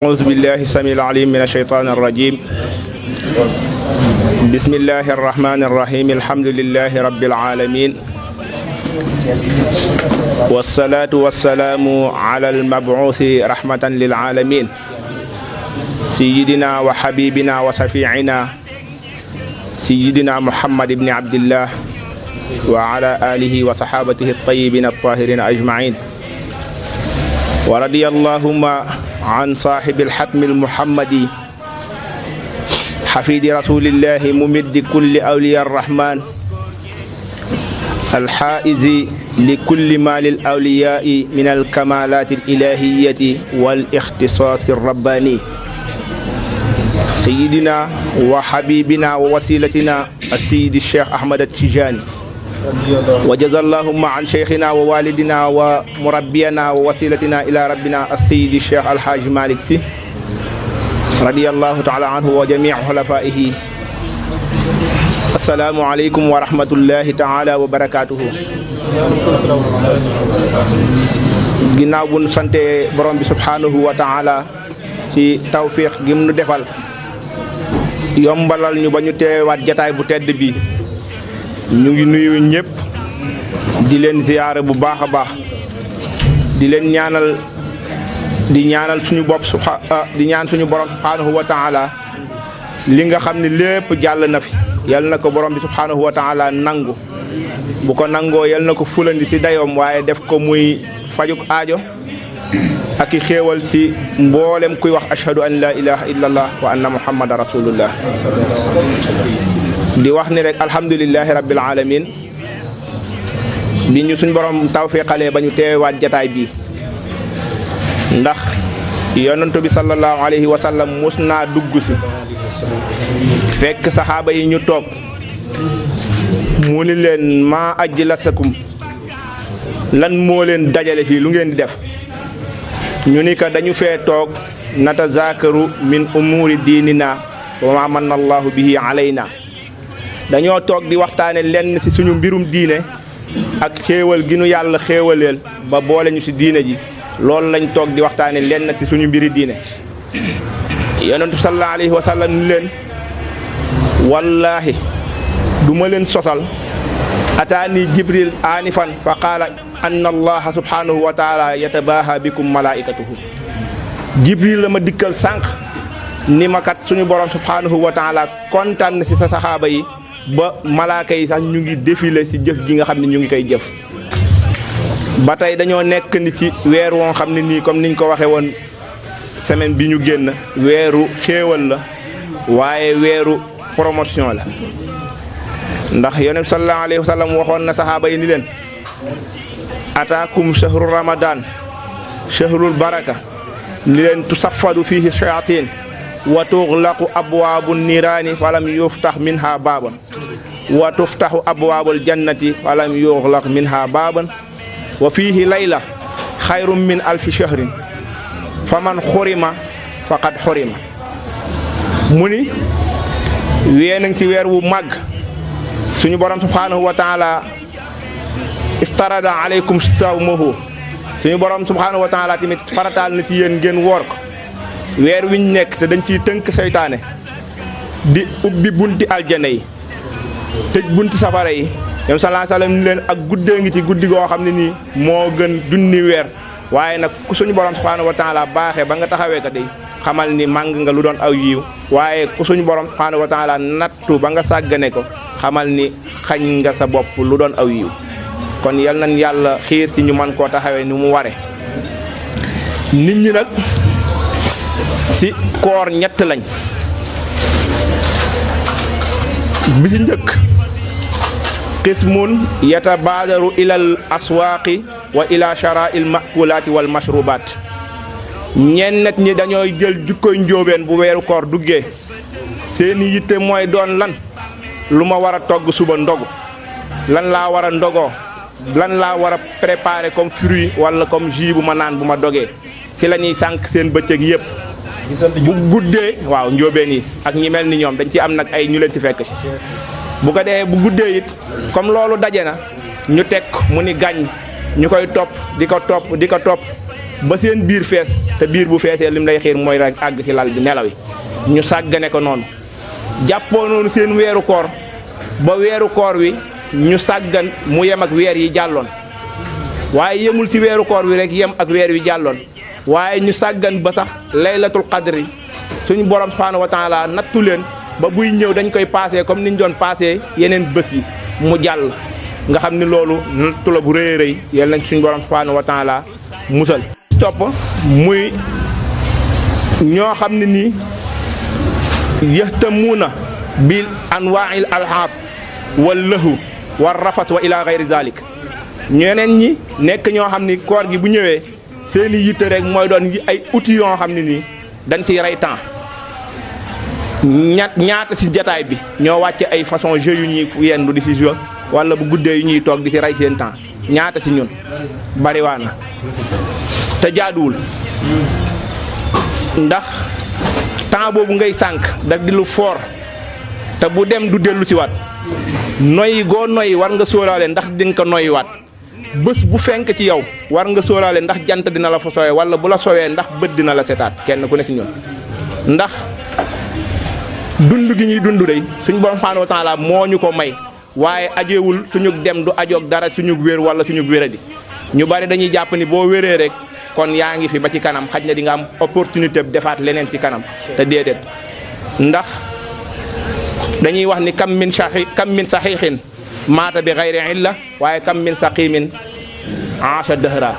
أعوذ بالله السميع العليم من الشيطان الرجيم. بسم الله الرحمن الرحيم. الحمد لله رب العالمين، والصلاة والسلام على المبعوث رحمة للعالمين سيدنا وحبيبنا وشفيعنا سيدنا محمد بن عبد الله وعلى آله وصحابته الطيبين الطاهرين أجمعين. ورضي اللهم عن صاحب الحتم المحمدي حفيد رسول الله ممد كل أولياء الرحمن الحائز لكل ما للأولياء من الكمالات الإلهية والاختصاص الرباني سيدنا وحبيبنا ووسيلتنا السيد الشيخ أحمد التجاني، وجزا اللهم عن شيخنا ووالدنا ومربينا ووسيلتنا إلى ربنا السيد الشيخ الحاج مالك سي رضي الله تعالى عنه وجميع خلفائه. السلام عليكم ورحمة الله تعالى وبركاته. ginnaaw bu nu sante borom bi subhanahu wa taala ci tawfiq gi mu nu defal yombalal ñu ba ñu teewaat jataay bu tedd bi, ñu ngi nuyu ñëpp di leen ziyaare bu baax a baax, di leen ñaanal suñu bopp di ñaan suñu borom subhanahu wa taala li nga xam ne lépp jàll na fi yal na ko borom bi subhanahu wa taala nangu, bu ko nangoo yal na ko fulandi ci dayoom, waaye def ko muy fajuk aajo ak i xéewal ci mboolem kuy wax ashhadu an la ilaha illallah wa anna muhammadan rasulullah. di wax ni rek alhamdulillahi rabbil alamin bi ñu suñ borom tawfiqalee ba ñu teewaat jataay bii, ndax yonent bi sallallahu alayhi wa sallam mos naa dugg si fekk saxaaba yi ñu toog mu ni leen maa ajlasakum, lan moo leen dajale fii, lu ngeen di def? ñu ni ka dañu fee toog natazakaru min umuri diinina wa ma manna allahu bihi alayna, dañoo toog di waxtaane lenn ci suñu mbirum diine ak xéewal gi nu yàlla xéewaleel ba boole ñu ci diine ji, loolu lañ toog di waxtaane lenn ci suñu mbiri diine. yonentu sallallahu alayhi wa sallam ni leen wallahi duma leen sosal, ataani jibril aanifan fa qaala anna allaha subhanahu wa taala yatabaha bikum malaikatuhu. jibril la ma dikkal sànq ni ma kat suñu borom subhanahu wa taala kontaan na ci sa saxaaba yi ba malaaka yi sax ñu ngi défilé ci jëf ji nga xam ne ñu ngi koy jëf. ba tey dañoo nekk ni ci weer woo xam ne nii comme niñ ko waxee woon semaine bi ñu génn, weeru xéewal la waaye weeru promotion la, ndax yonent sallallahu alayhi wa sallam waxoon na saxaaba yi ni leen ataakum shahru ramadan shahrul baraka, ni leen tusaffadu fihi shayatin wa tughlaqu abwaabu niraani falam yuftax minha baaban wa tuftaxu abwaabul jannati falam yughlaq minha baaban wa fiihi layla xayrun min alfi shahrin faman xurima faqad xurima. mu ni weenang ci weer wu màgg suñu borom subhanahu wa taala iftarada alaykum sawmahu, suñu borom subhanahu wa taala tamit farataal na ci yéen ngeen woor ko. weer wiñ nekk te dañ ciy tënk seytaane di ubbi bunti aljana yi tëj bunti safara yi, yow sallallahu alayhi wa sallam ni leen ak guddee ngi ci guddi goo xam ne nii moo gën junni weer, waaye nag ku suñu borom subhanahu wa taala baaxee ba nga taxawee ko day xamal ni màng nga lu doon aw yiw, waaye ku suñu borom subhanahu wa taala nattu ba nga sàggane ko xamal ni xañ nga sa bopp lu doon aw yiw. kon yal nañ yàlla xiir ci ñu man koo taxawee ni mu ware. nit ñi nag ci koor ñett lañ. bi ci njëkk qismun yatabaadaru ilal aswaaqi wa ila shara'il ma'kulaati wal mashrubaat, ñenn ñi dañooy jël jukkoy njóobeen bu weeru koor duggee seeni yitte mooy doon lan, lu ma war a togg suba ndogu, lan laa war a ndogoo, lan laa war a préparer comme fruit wala comme jus bu ma naan bu ma dogee, ci la ñuy sànq seen bëccëg yëpp. bu guddee waaw njóobeen yi ak ñi mel ni ñoom dañ ci am nag ay ñu leen ci fekk ci. bu ko dee bu guddee it comme loolu daje na ñu teg mu ni gàññ ñu koy topp di ko topp ba seen biir fees te biir bu feesee lim lay xiir mooy rek àgg ci lal bi nelaw yi ñu sàggane ko noonu jàppoo noonu seen weeru koor ba weeru koor wi ñu sàggan mu yem ak weer yi jàlloon waaye yemul ci weeru koor wi rek yem ak weer wi jàlloon waaye ñu sàggan ba sax laylatul qadri suñu borom subhanahu wa taala nattu leen ba buy ñëw dañ koy passé comme niñ doon passé yeneen bés yi mu jàll nga xam ni loolu nattu la bu rëy a rëy yal nañ suñu borom subhanahu wa taala musal topp muy ñoo xam ne nii yahtamuuna bil anwaa'il alhaab wal lahu war rafas wa ila gayri zalik ñeneen ñi nekk ñoo xam ni koor gi bu ñëwee seeni yitte rek mooy doon ay outils yoo xam ne nii dañ ciy rey temps ñaata ci jataay bi ñoo wàcce ay façon jeu yu ñuy yendu di ci jouer wala bu guddee yu ñuy toog di ci rey seen temps ñaata ci ñun bariwaana te jaaduwul ndax temps boobu ngay sànq da di lu fort te bu dem du dellu ci waat noyyi goo noyyi war nga sóoraale ndax di nga ko noyyiwaat bés bu fenk ci yow war nga sóoraale ndax jant dina la fa sowee wala bu la sowee ndax bët dina la setaat kenn ku ne ci ñun ndax dund gi ñuy dund day suñu borom subhanahu wa taala moo ñu ko may waaye ajeewul suñu dem du ajoog dara suñu wér wala suñu wéradi ñu bari dañuy jàpp ni boo wéree rek kon yaa ngi fi ba ci kanam xaj na di nga am opportunité bi defaat leneen ci kanam te déedéet ndax dañuy wax ni kam min saxiixin maata bi gayri illa waaye kam min saqimin aasha dëhra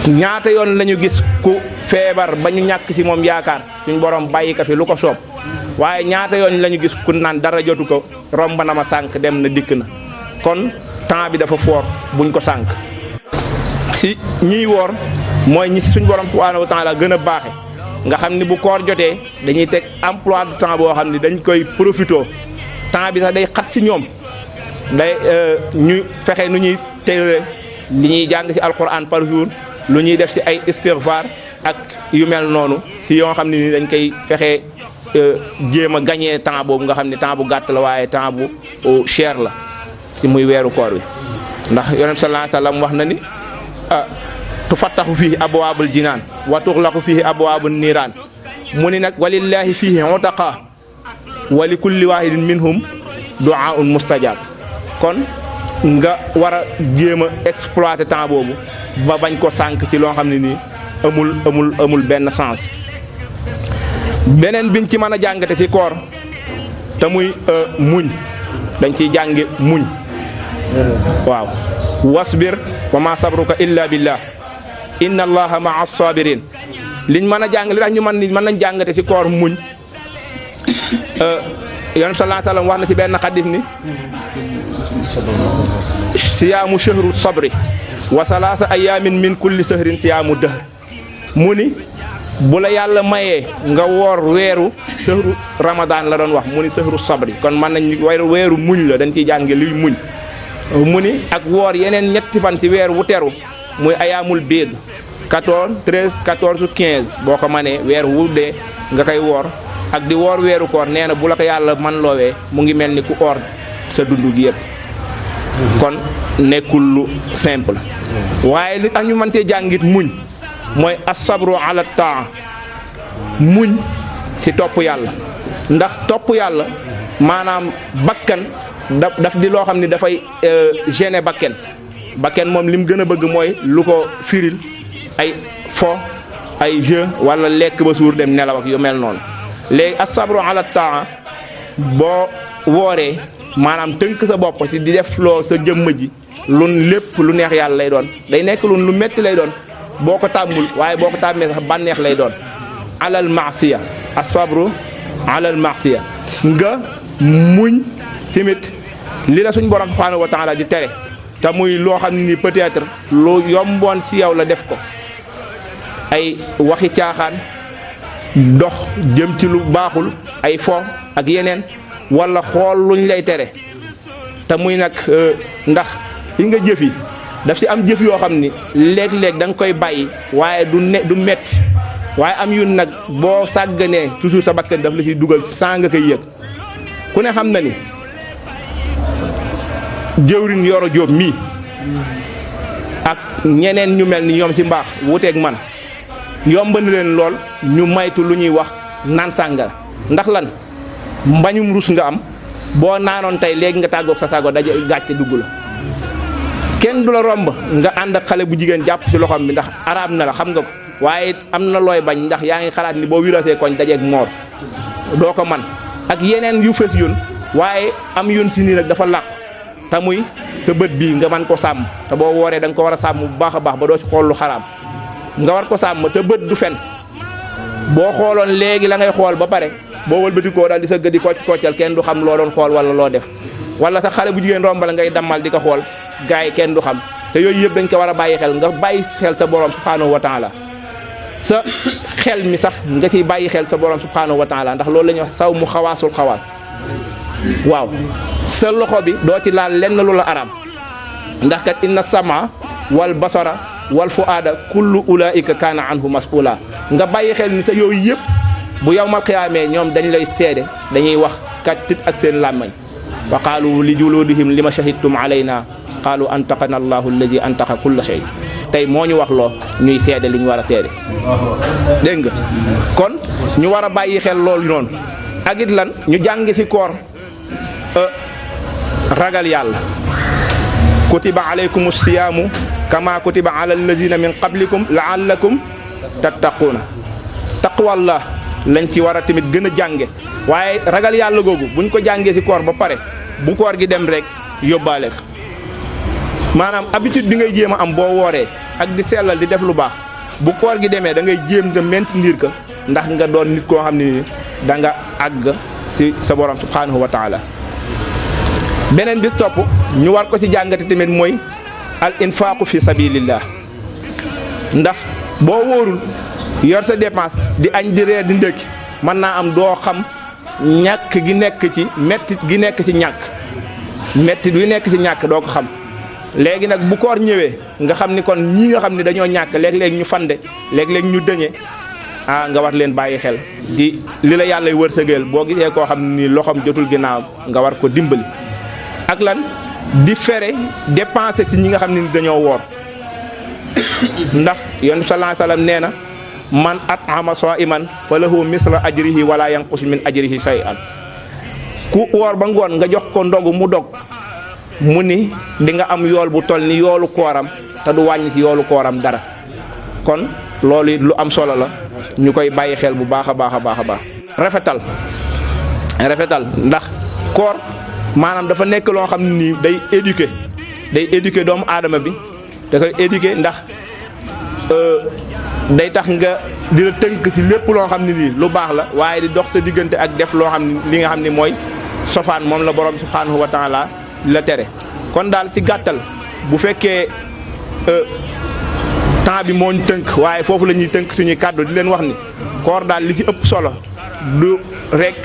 ñaata yoon la ñu gis ku feebar ba ñu ñàkk ci moom yaakaar suñ borom bàyyi ko fi lu ko soob waaye ñaata yoon la ñu gis ku naan dara jotu ko romb na ma sànq dem na dikk na kon temps bi dafa fort buñ ko sànq si ñiy woor mooy ñi suñ borom subhanahu wa taala gën a baaxe nga xam ni bu koor jotee dañuy teg emploi de temps boo xam ni dañ koy profito temps bi sax day xat si ñoom day ñu fexe nu ñuy téré li ñuy jàng si alquran par jour lu ñuy def si ay istighfar ak yu mel noonu si yoo xam ne ni dañ koy fexe jéem a gagné temps boobu nga xam ne temps bu gàtt la waaye temps bu cher la si muy weeru koor wi ndax yonent sallallahu alayhi wasallam wax na ni tufattaxu fihi abwaabul jinaan wa tuxlaqu fihi abwaabun niiraan mu ni nag walillahi fihi utaqa wa li kulli waahidin minhum du'aa'un mustajab kon nga war a jéem a exploiter temps boobu ba bañ ko sànq ci loo xam ne nii amul benn sens beneen biñ ci mën a jàngate ci koor te muy muñ dañ ciy jànge muñ waaw wasbir wa ma sabruka illa billah inna allaha ma'a sabirin liñ mën a jàng li tax ñu mën nañ jàngate ci koor muñ yonent sallallahu alayhi wasallam wax na ci benn xadis ni siyaamu shahru sabri wa salaasa ayaamin min kulli shahrin siyaamu dahr mu ni bu la yàlla mayee nga woor weeru shahru ramadan la doon wax mu ni shahru sabri kon mën nañ weeru muñ la dañ ciy jànge luy muñ mu ni ak woor yeneen ñetti fan ci weer wu teru muy ayaamul biid 14 13 14 15 boo ko mënee weer wu dee nga koy woor ak di woor weeru koor nee na bu la ko yàlla man loowee mu ngi mel ni ku oor sa dund gi yëpp kon nekkul lu simple waaye li tax ñu mën see jàngit muñ mooy as-sabru ala taa muñ si topp yàlla ndax topp yàlla maanaam bakkan daf di loo xam ne dafay gêner bakken moom li mu gën a bëgg mooy lu ko firil ay fo ay jeu wala lekk ba suur dem nelaw ak yu mel noonu léegi as-sabru ala taa boo wooree maanaam tënk sa bopp si di def loo sa jëmm ji lun lépp lu neex yàlla lay doon day nekk lu metti lay doon boo ko tàmmul waaye boo ko tàmmee sax bànneex lay doon alal maasiya as-sabru alal maasiya nga muñ tamit li la suñ borom subhanahu wa taala di tere te muy loo xam ne ni peut-être lu yomboon si yow la def ko ay waxi caaxaan dox jëm ci lu baaxul ay fo ak yeneen wala xool luñ lay tere te muy nag ndax yi nga jëf yi daf si am jëf yoo xam ni léeg-léeg da nga koy bàyyi waaye du metti waaye am yun nag boo sàgganee toujours sa bakkan daf la si dugal saa nga koy yëg ku ne xam na ni jëwrin Yoro Diop mii ak ñeneen ñu mel ni ñoom ci mbaax wuuteeg man yomb na leen lool ñu maytu lu ñuy wax naan sàngara ndax lan mbañum rus nga am boo naanoon tey léegi nga tàggoog sa sago daje gàcce dugg la kenn du la romb nga ànd ak xale bu jigéen jàpp ci loxoom bi ndax araam na la xam nga ko waaye am na looy bañ ndax yaa ngi xalaat ni boo wirasee koñ dajeeg moor doo ko man ak yeneen yu fës yun waaye am yun ci nii nag dafa làqu te muy sa bët bii nga man ko sàmm te boo wooree da nga ko war a sàmm bu baax a baax ba doo ci xool lu xaraam nga war ko sàmm te bët du fen boo xooloon léegi la ngay xool ba pare boo wëlbatikoo daal di sa gëdi koccal kenn du xam loo doon xool wala loo def wala sax xale bu jigéen romb la ngay dammal di ko xool gars yi kenn du xam te yooyu yëpp dañ ko war a bàyyi xel nga bàyyi xel sa borom subhanahu wa taala sa xel mi sax nga ciy bàyyi xel sa borom subhanahu wa taala ndax loolu la ñuy wax saw mu xawaasul xawaas waaw sa loxo bi doo ci laal lenn lu la araam ndax kat inna sama wal basara wal fuaada kullu ulaika kaana anhu mas'ula nga bàyyi xel ni sa yooyu yëpp bu yawmal qiyaamee ñoom dañ lay seede dañuy wax kat tit ak seen làmmañ wa qaalu li juludihim lima shahidtum alayna qaalu antaqana allahu alladi antaqa kulla shay tey moo ñu wax loo ñuy seede li ñu war a seede dégg nga kon ñu war a bàyyi xel loolu noonu ak it lan ñu jàng ci koor ragal yàlla kutiba alaykum siyaamu kama kutiba ala alladina min qablikum laallakum tattaquuna taqwallah lañ ci war a tamit gën a jànge waaye ragal yàlla googu buñ ko jàngee ci koor ba pare bu koor gi dem rek yóbbaale ko maanaam habitude bi ngay jéem a am boo wooree ak di sellal di def lu baax bu koor gi demee da ngay jéem nga maintenir ko ndax nga doon nit koo xam ne ni da nga àgg ci sa borom subhanahu wa taala beneen bis topp ñu war ko ci jàngate tamit mooy al infaqu fi sabilillah ndax boo wóorul yor sa dépense di añ di reer di ndëkki mën naa am doo xam ñàkk gi nekk ci mettit gi nekk ci ñàkk mettit wi nekk ci ñàkk doo ko xam léegi nag bu koor ñëwee nga xam ni kon ñii nga xam ni dañoo ñàkk léeg-léeg ñu fande léeg-léeg ñu dëñe nga war leen bàyyi xel di li la yàlla wërsëgeel boo gisee koo xam ni loxoom jotul ginnaaw nga war ko dimbali ak lan di fere dépenser ci ñi nga xam ne ni dañoo woor ndax yonent sallallahu alayhi wasallam nee na man at'ama sa'iman falahu misla ajrihi wala yanqus min ajrihi shay'an ku woor ba ngoon nga jox ko ndogu mu dog mu ni di nga am yool bu toll ni yoolu kooram te du wàññi ci yoolu kooram dara kon loolu lu am solo la ñu koy bàyyi xel bu baax a baax a baax a baax rafetal ndax koor maanaam dafa nekk loo xam ne nii day éduquer doomu aadama bi da koy éduquer ndax day tax nga di la tënk ci lépp loo xam ne nii lu baax la waaye di dox sa diggante ak def loo xam ne li nga xam ne mooy sofaan moom la borom subhanahu wa taala la tere kon daal ci gàttal bu fekkee temps bi moo ñu tënk waaye foofu la ñuy tënk suñuy kàddu di leen wax ni koor daal li ci ëpp solo du rek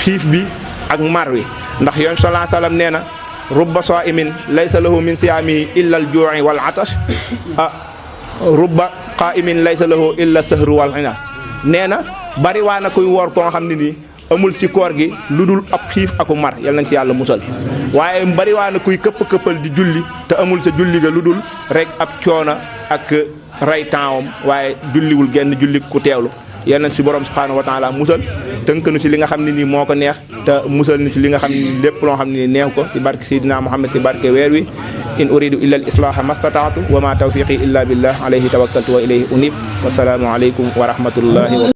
xiif bi ak mar wi ndax yoon sallallahu alayhi wasallam nee na rubba sa'imin laysa lahu min siyaamihi illa al ju'i wal atash rubba qa'imin laysa lahu illa sahru wal ina nee na bari waa na kuy woor koo xam ne nii amul ci koor gi lu dul ab xiif aku mar yal nañ ci yàlla musal waaye bari waa na kuy këppal di julli te amul sa julli ga lu dul rek ab coono ak rey tempsam waaye julliwul genn julli ku teewlu yal nañ ci borom subhanahu wa taala musal tënk nu ci li nga xam ne nii moo ko neex te musal nu ci li nga xam ne lépp loo xam ne nii neex ko ci barke Seydina Muhammad ci barke weer wi in uridu illa al islaha mastata'tu wa ma tawfiqi illa billah alayhi tawakkaltu wa ilayhi unib wa salaamu alaykum wa rahmatullahi